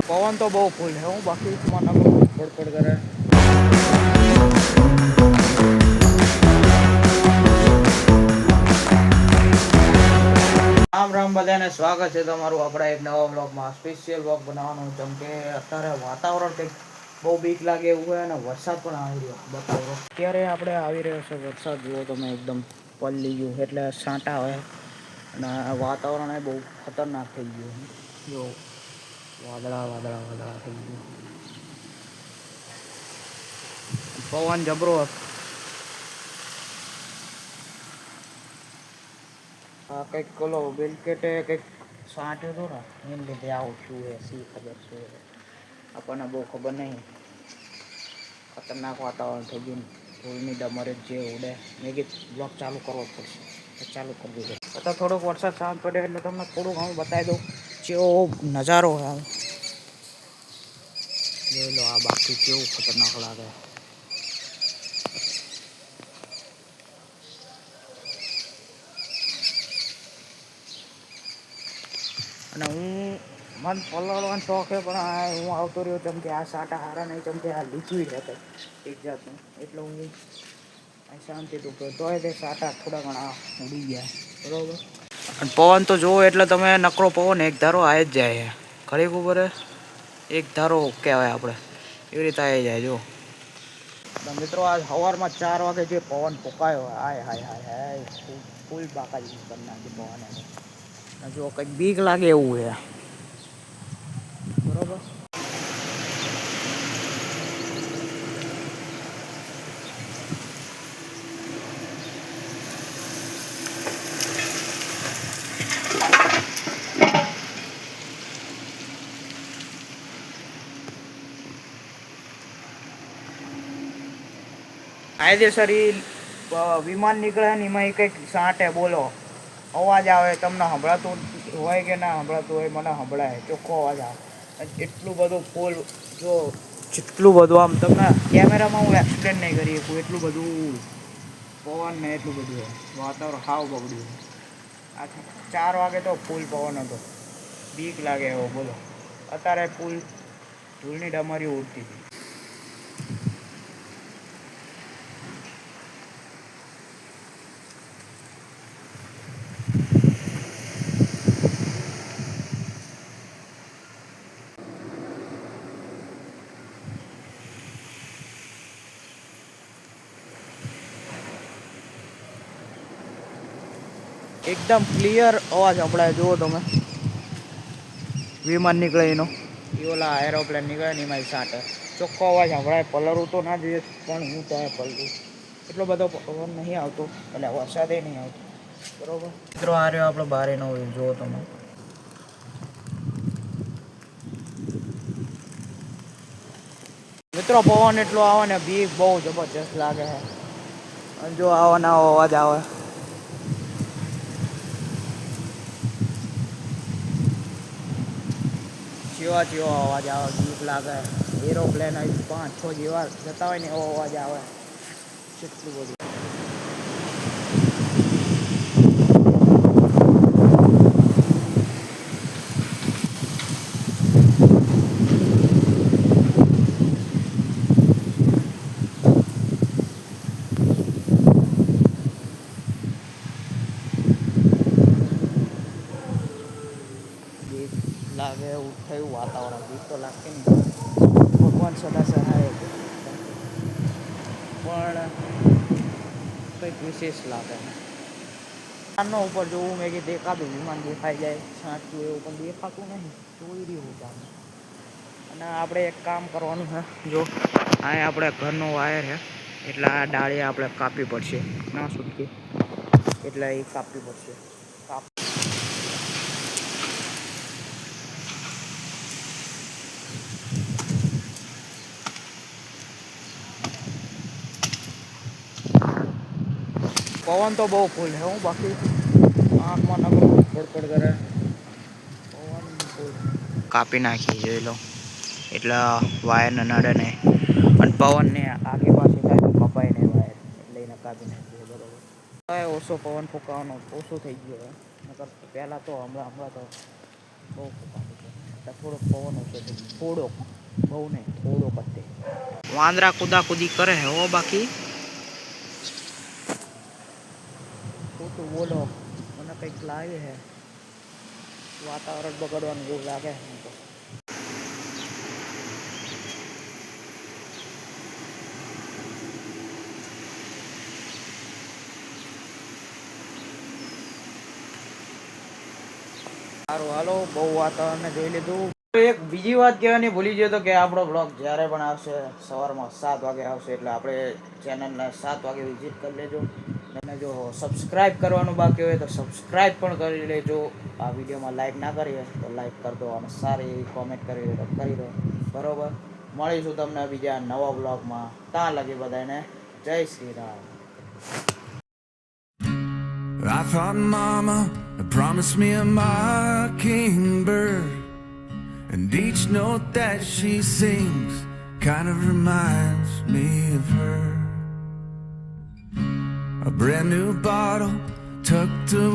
પવન તો બહુ ફૂલ છે હું બાકી મને પડપડ કરે. રામ રામ બધાને સ્વાગત છે તમારું આપણા એક નવા બ્લોગમાં. સ્પેશિયલ બ્લોગ બનાવવાનું જેમ કે અત્યારે વાતાવરણ કંઈક બહુ બીક લાગે એવું હોય અને વરસાદ પણ આવી રહ્યો બતાવો. અત્યારે આપણે આવી રહ્યો છે વરસાદ જુઓ તમે એકદમ પલળી ગયું એટલે છાંટા હોય અને વાતાવરણ એ બહુ ખતરનાક થઈ ગયું જો વાદળા થઈ ગયું. પવન જબરો. હા કંઈક કોલો બિલકેટે કંઈક છાંટ્યો હતો ને એને લીધે આવું થયું હે શી ખબર શું હે આપણને બહુ ખબર નહીં. ખતરનાક વાતાવરણ થઈ ગયું ધૂળની ડમર જે ઉડે મેં કીધું બ્લોગ ચાલુ કરવો જ પડશે તો ચાલુ કરી દીધો. અત્યારે થોડોક વરસાદ શાંત પડ્યો એટલે તમને થોડુંક ઘણું બતાવી દઉં જેવો નજારો હોય જોઈ લો. આ બાકી કેવું ખતરનાક લાગે. અને મને પલળવાનો શોખ છે પણ હું આવતો રહ્યો જેમ કે આ સાટા હારા નહીં જેમ કે આ લીચવી રહે એક જાતનું એટલે હું શાંતિથી ઉભો તોય તે સાટા થોડા ઘણા ઉડી ગયા બરાબર. અને પવન તો જોવો એટલે તમે નકરો પવન એક ધારો આવી જ જાય ઘડીક ઉપર એક ધારો કહેવાય આપણે એવી રીતે આવી જાય જો. મિત્રો આજ સવારમાં 4 વાગે જે પવન ફૂંકાયો હાય હાય હાય હાય ફૂલ બાકાજી કરી નાખી પવને. જો કંઈક બીક લાગે એવું છે બરોબર. કાયદેસર વિમાન નીકળે ને એમાં કંઈક સાંટે બોલો અવાજ આવે તમને સંભળાતું હોય કે ના સંભળાતું હોય મને સંભળાય ચોખ્ખો અવાજ આવે. એટલું બધું ફૂલ જો જેટલું બધું આમ તમને કેમેરામાં હું એક્સપ્લેન નહીં કરી શકું એટલું બધું પવન ને એટલું બધું વાતાવરણ સાવ બગડ્યું. આ 4 વાગે તો ફૂલ પવન હતો બીક લાગે એવો બોલો. અત્યારે ફૂલ ધૂળની ડમરીઓ ઉડતી હતી. એકદમ ક્લિયર અવાજ સંભળાય જુઓ તમે. વિમાન નીકળે એનો એ ઓલા એરોપ્લેન નીકળે ને એમાં સાંટે ચોખ્ખો અવાજ સંભળાય. પલળવું તો ના જોઈએ પણ હું ત્યાં પલળું એટલો બધો પવન નહીં આવતો એટલે વરસાદે નહીં આવતો બરાબર. મિત્રો આ રહ્યો આપણો બારેનો જુઓ તમે. મિત્રો પવન એટલો આવે ને બીક બહુ જબરજસ્ત લાગે છે. અને જો આવો ને આવો અવાજ આવે જેવા અવાજ આવે બીક લાગે. એરોપ્લેન 5-6 જેવા જતા હોય ને એવો અવાજ આવે કેટલું બધું. બીક લાગે એવું થયું વાતાવરણ. બીક તો લાગતી નહીં ભગવાન સદા સહાય પણ કંઈક વિશેષ લાગે. વિમાનનો ઉપર જોવું મેં કે દેખાતું વિમાન દેખાઈ જાય છાંટતું એવું પણ દેખાતું નહીં જોઈ રહ્યું ચાલે. અને આપણે એક કામ કરવાનું છે જો આ આપણે ઘરનો વાયર છે એટલે આ ડાળી આપણે કાપવી પડશે ના છૂટકે એટલે એ કાપવી પડશે. પવન તો બહુ ફૂલ છે હું બાકી આંખમાં નકરું પડપડ કરે. પવન ફૂલ કાપી નાખી જોઈ લો એટલે વાયરને નડે નહીં અને પવનને આગી પાછી થાય તો કપાય નહીં વાયર એટલે એને કાપી નાખીએ બરાબર. હવે ઓછો પવન ફૂંકાવાનો ઓછો થઈ ગયો નકર પહેલાં તો હમણાં તો બહુ ફૂંકાતો હતો. એટલે થોડોક પવન ઓછો છે, થોડોક, બહુ નહીં, થોડોક જ તે. વાંદરા કુદાકુદી કરે હે હો, બાકી ખોટું બોલો મને કંઈક લાગે છે, વાતાવરણ બગડવાનું એવું લાગે છે મને તો. સારું હાલો, બહુ વાતાવરણને જોઈ લીધું. એક બીજી વાત કહેવાની ભૂલી ગયો તો કે આપણો બ્લોગ જ્યારે પણ આવશે સવારમાં 7 વાગે આવશે, એટલે આપણે ચેનલને 7 વાગે વિઝિટ કરી લેજો. અને જો સબસ્ક્રાઈબ કરવાનું બાકી હોય તો સબસ્ક્રાઈબ પણ કરી લેજો. આ વિડીયોમાં લાઈક ના કરી હોય તો લાઈક કરી દો, અને સારી એવી કોમેન્ટ કરી હોય તો કરી દો. બરોબર, મળીશું તમને બીજા નવા બ્લોગમાં. ત્યાં લગી બધાને જય Shri Ram. I thought mama had promised me a mockingbird, and each note that she sings kind of reminds me of her. A brand new bottle tucked away